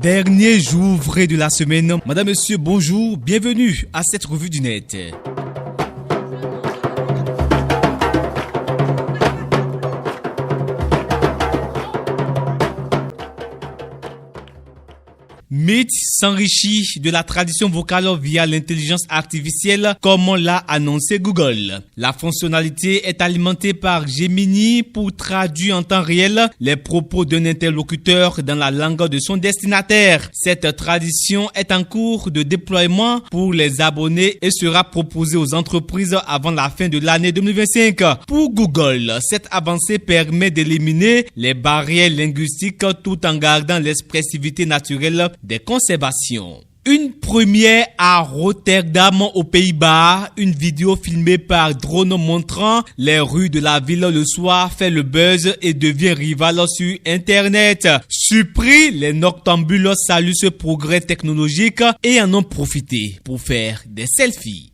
Dernier jour vrai de la semaine. Madame, monsieur, bonjour. Bienvenue à cette revue du net. Meet s'enrichit de la tradition vocale via l'intelligence artificielle comme l'a annoncé Google. La fonctionnalité est alimentée par Gemini pour traduire en temps réel les propos d'un interlocuteur dans la langue de son destinataire. Cette tradition est en cours de déploiement pour les abonnés et sera proposée aux entreprises avant la fin de l'année 2025. Pour Google, cette avancée permet d'éliminer les barrières linguistiques tout en gardant l'expressivité naturelle des conservations. Une première à Rotterdam aux Pays-Bas, une vidéo filmée par drone montrant les rues de la ville le soir fait le buzz et devient rival sur Internet. Surpris, les noctambules saluent ce progrès technologique et en ont profité pour faire des selfies.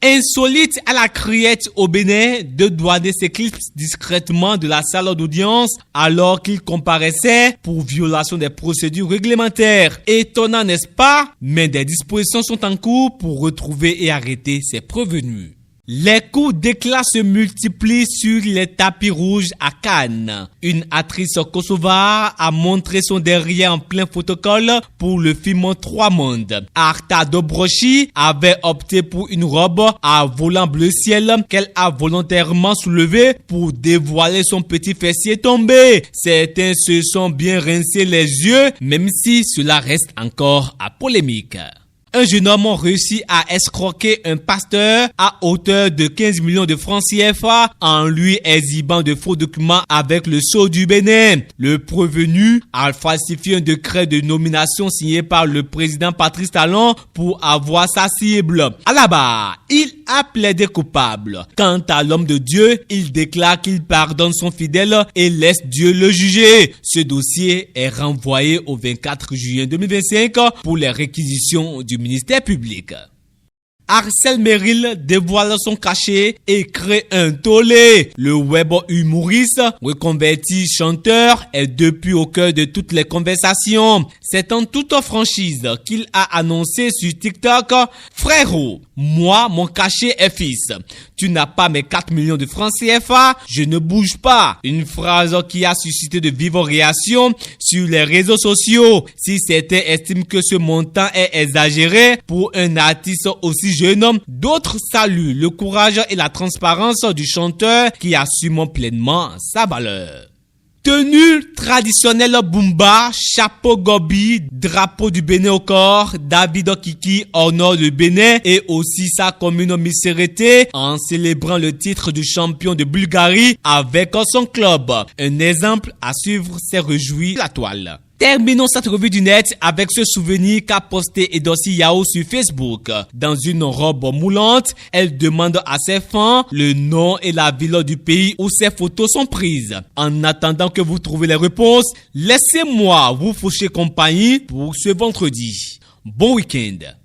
Insolite à la criette au Bénin, deux douaniers s'éclipsent discrètement de la salle d'audience alors qu'ils comparaissaient pour violation des procédures réglementaires. Étonnant, n'est-ce pas? Mais des dispositions sont en cours pour retrouver et arrêter ces prévenus. Les coups d'éclat se multiplient sur les tapis rouges à Cannes. Une actrice kosovare a montré son derrière en plein protocole pour le film Trois mondes. Arta Dobroshi avait opté pour une robe à volant bleu ciel qu'elle a volontairement soulevée pour dévoiler son petit fessier tombé. Certains se sont bien rincés les yeux, même si cela reste encore à polémique. Un jeune homme a réussi à escroquer un pasteur à hauteur de 15 millions de francs CFA en lui exhibant de faux documents avec le sceau du Bénin. Le prévenu a falsifié un décret de nomination signé par le président Patrice Talon pour avoir sa cible. À la barre, il a plaidé coupable. Quant à l'homme de Dieu, il déclare qu'il pardonne son fidèle et laisse Dieu le juger. Ce dossier est renvoyé au 24 juillet 2025 pour les réquisitions du ministère public. Arcel Merrill dévoile son cachet et crée un tollé. Le web humoriste, reconverti chanteur, est depuis au cœur de toutes les conversations. C'est en toute franchise qu'il a annoncé sur TikTok: frérot, moi, mon cachet est fixe. Tu n'as pas mes 4 millions de francs CFA, je ne bouge pas. Une phrase qui a suscité de vives réactions sur les réseaux sociaux. Si certains estiment que ce montant est exagéré pour un artiste aussi jeune homme, d'autres saluent le courage et la transparence du chanteur qui assume pleinement sa valeur. Tenue traditionnelle Bumba, chapeau gobi, drapeau du Bénin au corps, David Okiki honore le Bénin et aussi sa commune Missérété en célébrant le titre de champion de Bulgarie avec son club. Un exemple à suivre s'est réjoui la toile. Terminons cette revue du net avec ce souvenir qu'a posté Edosi Yao sur Facebook. Dans une robe moulante, elle demande à ses fans le nom et la ville du pays où ses photos sont prises. En attendant que vous trouviez les réponses, laissez-moi vous faucher compagnie pour ce vendredi. Bon week-end.